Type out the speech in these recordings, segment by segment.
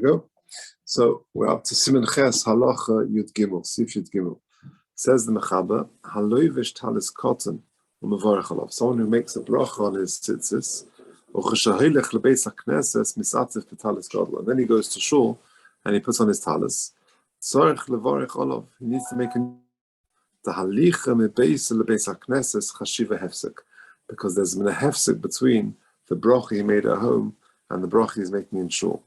go. So we're up to Siman Ches Halacha Yud Gimel, Sif Yud Gimel. Says the Mechaber, Haloivish Tallis Cotton Umevarech Alav. Someone who makes a bracha on his tzitzis, or Cheshahilech Lebeis HaKnesses Misatzif B'Tallis Gadol, and then he goes to shul and he puts on his tallis. Tzorich Levarech Alav. He needs to make a the Halicha Mebeis Lebeis HaKnesses Chashiva Hefsek, because there's been a hefsek between the bracha he made at home and the bracha he's making in shul.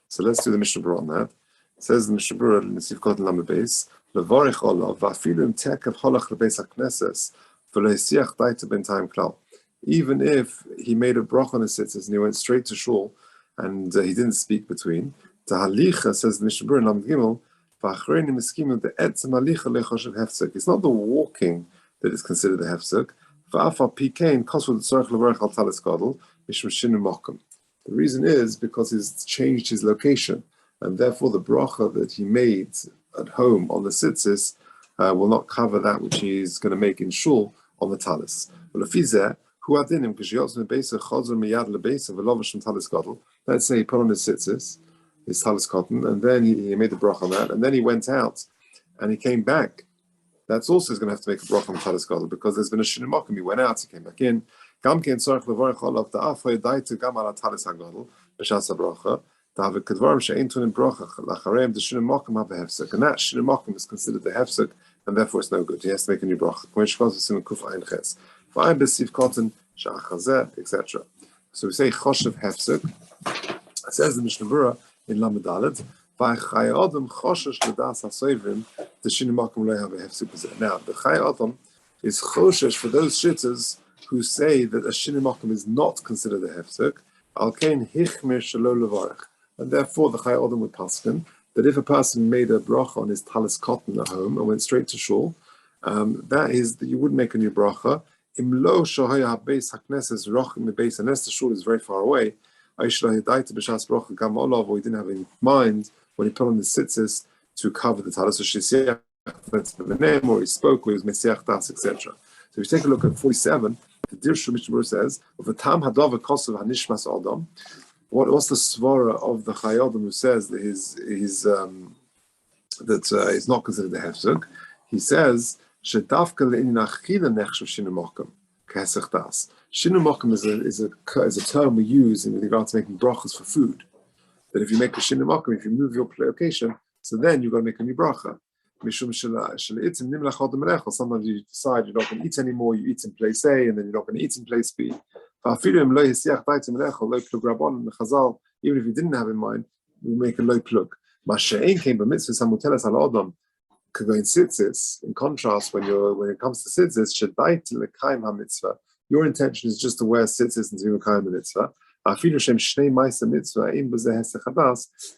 So let's do the Mishnah Berurah on that. It says the Mishnah Berurah in the Sivkot Lamed Beis, Levarech Olav, Va'afilu im tekev holach lebeis HaKnesses, v'lo hisiach daita b'intayim klal. Even if he made a bracha on his tzitzis and he went straight to shul and he didn't speak between, the halicha, says the Mishnah Berurah in Lamed Gimel, v'achreinim eskimu the etzem halicha lechoshev hefsek. It's not the walking that is considered the hefsek. Va'afal pikein kosvu tzorich levarech al talis gadol mishum shinu mokum. The reason is because he's changed his location, and therefore the bracha that he made at home on the tzitzis will not cover that which he's going to make in shul on the talis. Let's say he put on his tzitzis, his talis cotton, and then he made the bracha on that, and then he went out and he came back. That's also going to have to make a bracha on talis gadol, because there's been a shinu mokum. He went out, he came back in. Gam kein tzorich levarech olav da'afay daita gam ala talis hagadol b'shas habracha da'ave kedvarim she'ein tunim bracha lachareim the shinu mokum have a hefsek, and that shinu mokum is considered the hefsek, and therefore it's no good. He has to make a new bracha. Etc. So we say choshev hefsek. It says the Mishnah Berurah in Lamed Dalet, v'chay adam choshesh l'das hasoivim the shinu mokum lo have a hefsek. Now the chay adam is choshesh for those shitters who say that a shinu mokum is not considered a hefsek, al kein hichmir shelo levarech, and therefore the chay adam would paskin that if a person made a bracha on his talis cotton at home and went straight to shul, that is that you wouldn't make a new bracha. Im lo shohaya habeis haknesses rochim mebeis, unless the shul is very far away. Aishlo hidaita b'shas bracha gam olav, or he didn't have in mind when he put on the tzitzis to cover the talis, or shisiach v'nem, or he spoke, or he was mesiach das, etc. So if you take a look at 47. The Dirshu Mishnah Berurah says, what's the svara of the Chayodam who says that he's not considered a hefsek? He says, shedafka le'inachila nechshav shinu mokum k'hesech das. Shinu mokum is a term we use in regard to making brachas for food. That if you make a shinu mokum, if you move your location, so then you've got to make a new bracha. Sometimes you decide you're not going to eat anymore, you eat in place A, and then you're not going to eat in place B. Even if you didn't have in mind, we make a low plug. In contrast, when it comes to tzitzis, your intention is just to wear tzitzis and to be the mitzvah.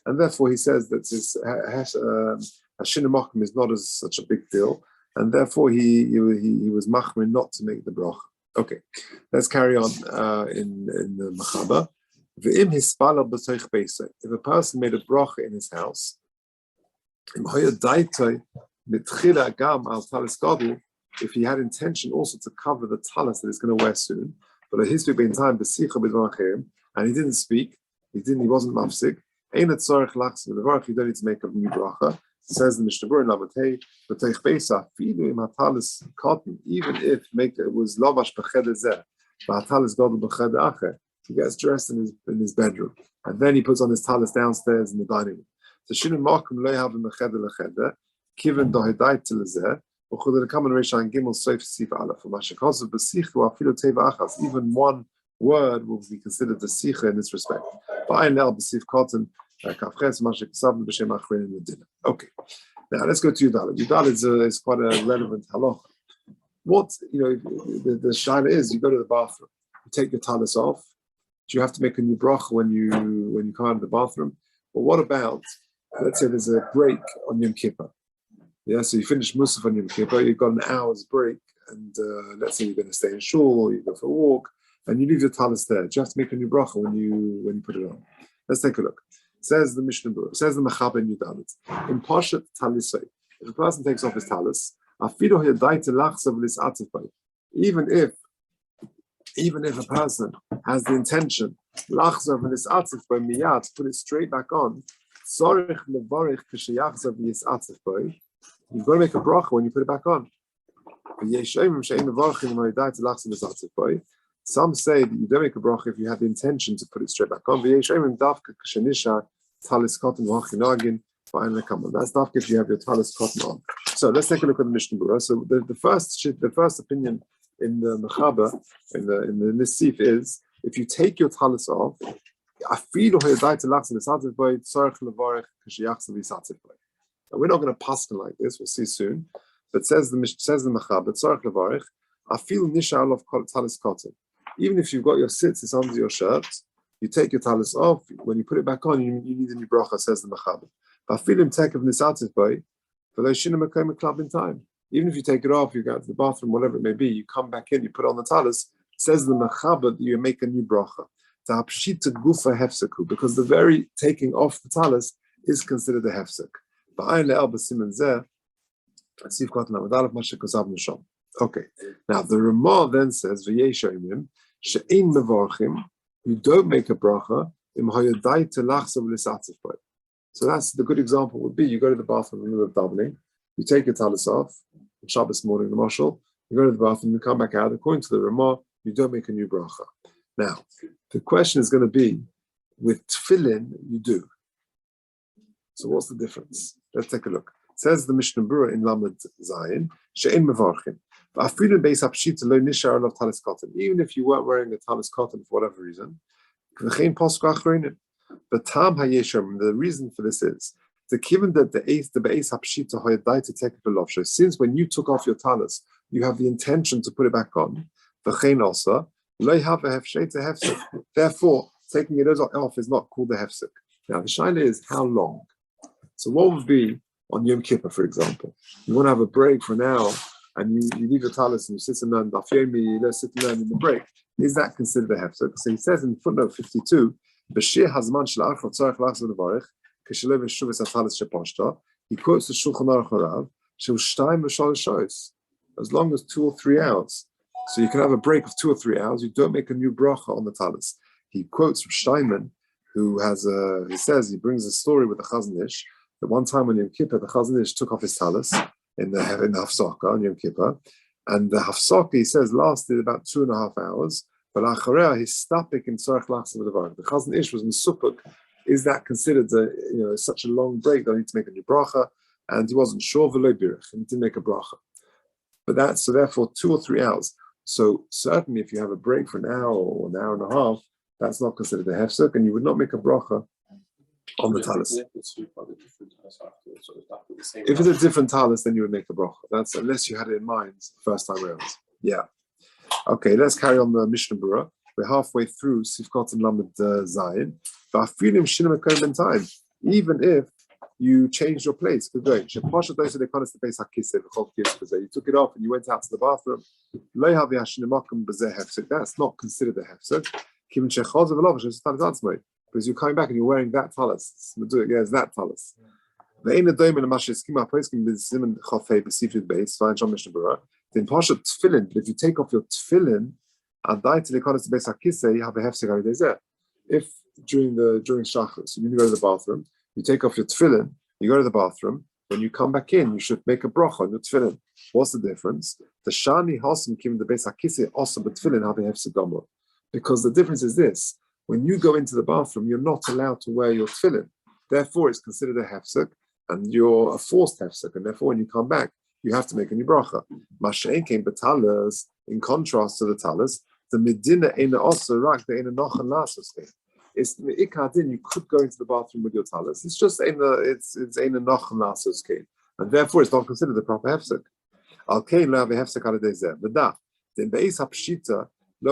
And therefore he says that this shinu mokum is not such a big deal, and therefore he was machmir not to make the bracha. Okay, let's carry on in the Mechaber. V'im hispalal b'toich beisa. If a person made a bracha in his house, if he had intention also to cover the talis that he's going to wear soon, but his in time and he didn't speak, he wasn't mafsik. You don't need to make a new bracha. It says the Mishnah Berurah in Lamatei, b'teich beisa, filu im hatalis cotton, even if it was lavash b'cheder zeh, b'hatalis gadol b'cheder acher, he gets dressed in his bedroom, and then he puts on his talis downstairs in the dining room. So shinu mokum lo yahavim b'cheder lecheder, kiven dohedait lezeh, u'chudel kamen reisha and gimel soif sif aleph, u'mashakasav b'sichu afilu teva achas, even one word will be considered the sicha in this respect. Ba'ayin le'al b'sif cotton. Okay, now let's go to Yudalit. Yudalit is quite a relevant halacha. The shaila is, you go to the bathroom, you take your talis off. Do you have to make a new bracha when you come out of the bathroom? Well, what about, let's say there's a break on Yom Kippur. Yeah, so you finish Musaf on Yom Kippur, you've got an hour's break, and let's say you're going to stay in shul, or you go for a walk, and you leave your talis there. Do you have to make a new bracha when you put it on? Let's take a look. Says the Mishnah Berurah, says the Mechaber in Yudalit, in Pashat Talisay, if a person takes off his talis, even if a person has the intention to put it straight back on, You've got to make a bracha when you put it back on. Some say that you don't make a bracha if you have the intention to put it straight back on. That's dafka if you have your talis cotton on. So let's take a look at the Mishnah Berurah. So the first opinion in the Mechaber, in the Nisif is, if you take your talis off, now, we're not going to paskin like this. We'll see soon. But says the Mechaber, even if you've got your tzitzis under your shirt, you take your talis off. When you put it back on, you need a new bracha. Says the Mechaber. Club in time. Even if you take it off, you go to the bathroom, whatever it may be, you come back in, you put on the talis. Says the Mechaber that you make a new bracha. Because the very taking off the talis is considered a hefsek. Okay. Now the Ramah then says, you don't make a bracha. So that's the good example would be, you go to the bathroom in the middle of davening, you take your talis off, on Shabbos morning, the marshal, you go to the bathroom, you come back out, according to the Ramah, you don't make a new bracha. Now, the question is going to be, with tefillin, you do. So what's the difference? Let's take a look. It says the Mishnah Berurah in Lamed Zayin, she'ein mevarchin. Even if you weren't wearing a talis cotton for whatever reason, the reason for this is, given that the beis hapshita hoyadai to take it below. Since when you took off your talis, you have the intention to put it back on. Therefore, taking it off is not called the hefsek. Now, the shaila is how long. So, what would be on Yom Kippur, for example? You want to have a break for an hour, and you leave your talis and you sit and learn daf yomi, you sit and learn in the break. Is that considered a hefsek? So he says in footnote 52, he quotes the Shulchan Aruch Harav, as long as 2 or 3 hours. So you can have a break of 2 or 3 hours. You don't make a new bracha on the talis. He quotes from Steinman, who he brings a story with the Chazon Ish, that one time on Yom Kippur, the Chazon Ish took off his talis in the Hafsaka on Yom Kippur, and the Hafsaka, he says, lasted about 2.5 hours, but Achareah, he's stapik in Tzorech Lachsim V'Levarach. The Chazon Ish was Mesupuk. Is that considered such a long break that I need to make a new bracha? And he wasn't sure, V'lo birich, and he didn't make a bracha. But so therefore 2 or 3 hours. So certainly if you have a break for an hour or an hour and a half, that's not considered a hefsek, and you would not make a bracha on the talis. If it's a different talis, then you would make a bracha. That's unless you had it in mind the first time around. Yeah. Okay, let's carry on the Mishnah Berurah. We're halfway through Sifkot and Lamed Zayin. Time, even if you changed your place. You took it off and you went out to the bathroom. That's not considered a hefsek. Because you're coming back and you're wearing that talis. Yes, that talis. Then Pasha tefillin, if you take off your tefillin, you have a hefsek. If during shachris, you go to the bathroom, you take off your tefillin, you go to the bathroom, when you come back in, you should make a bracha on your tefillin. What's the difference? The shani hasim kim the beis hakisei also but tefillin have a hefsek gomer. Because the difference is this: when you go into the bathroom, you're not allowed to wear your tefillin. Therefore, it's considered a hefsek, and you're a forced hefsek. And therefore, when you come back, you have to make a new bracha. Mashein came betalas. In contrast to the talis, the medina ain't also rak the ain't nochan lasos. It's the ikadin. You could go into the bathroom with your talis. It's just ain't a nochan lasos came, and therefore it's not considered the proper hefsek. Al kain lo have a hefsek al dezeh. But that then beis hapshita. If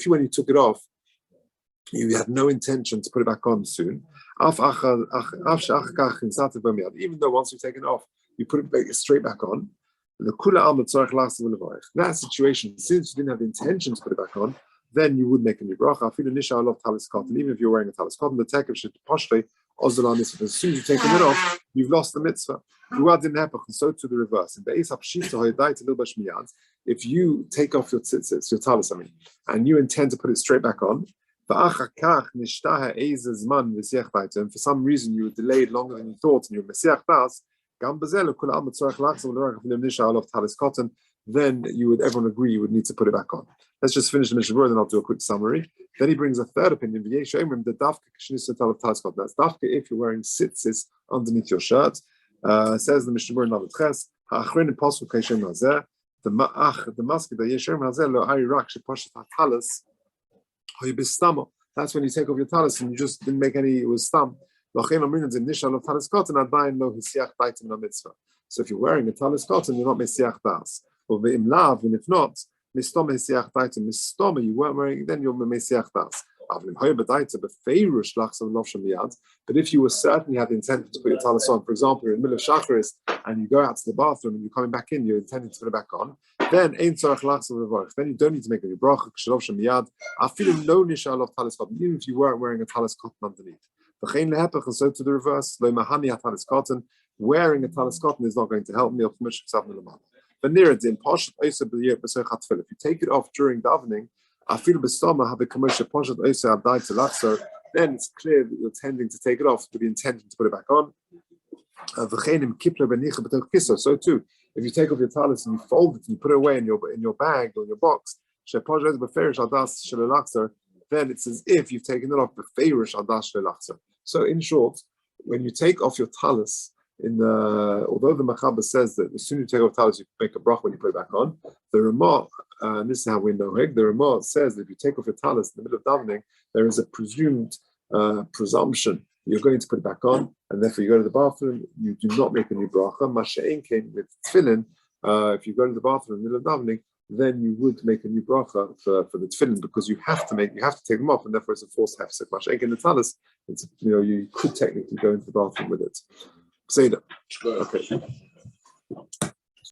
when you took it off, you had no intention to put it back on soon. Even though once you've taken it off, you put it straight back on. That situation, since you didn't have the intention to put it back on, then you would make a new bracha. Even if you're wearing a talis cotton, the tekev should poshtei ozdala mitzvah. As soon as you've taken it off, you've lost the mitzvah. Didn't happen, and so to the reverse. If you take off your tzitzis, your talis, and you intend to put it straight back on, And for some reason you delayed longer than you thought, and you mesiach das, then everyone agree you would need to put it back on. Let's just finish the Mishnah Berurah, then I'll do a quick summary. Then he brings a third opinion. That's dafka if you're wearing tzitzis underneath your shirt. Says the Mishnah Berurah Ches, the mask that Yeshem Hazel lo Orach Chaim. That's when you take off your tallis and you just didn't make any, it was stam. So if you're wearing a tallis cotton, you're not mesiach das. And if not, you weren't wearing, then you're mesiach das. But if you were certain you had the intent to put your tallis on, for example, you're in the middle of shacharis and you go out to the bathroom and you're coming back in, you're intending to put it back on, then you don't need to make any bracha. Even if you weren't wearing a tallis cotton underneath. And so to the reverse, wearing a tallis cotton is not going to help me. If you take it off during davening, then it's clear that you're tending to take it off with the intention to put it back on. So too, if you take off your tallis and you fold it and you put it away in your bag or in your box, then it's as if you've taken it off. So in short, when you take off your tallis, although the Mechaber says that as soon as you take off tallis, you make a bracha when you put it back on, the Ramah, and this is how we know it, the Ramah says that if you take off your tallis in the middle of davening, there is a presumed presumption you're going to put it back on, and therefore you go to the bathroom, you do not make a new bracha. Masha'en came with tefillin. If you go to the bathroom in the middle of davening, then you would make a new bracha for the tefillin, because you have to take them off, and therefore it's a forced hefsek. Masha'en came the tallis, you could technically go into the bathroom with it. Say that. Okay.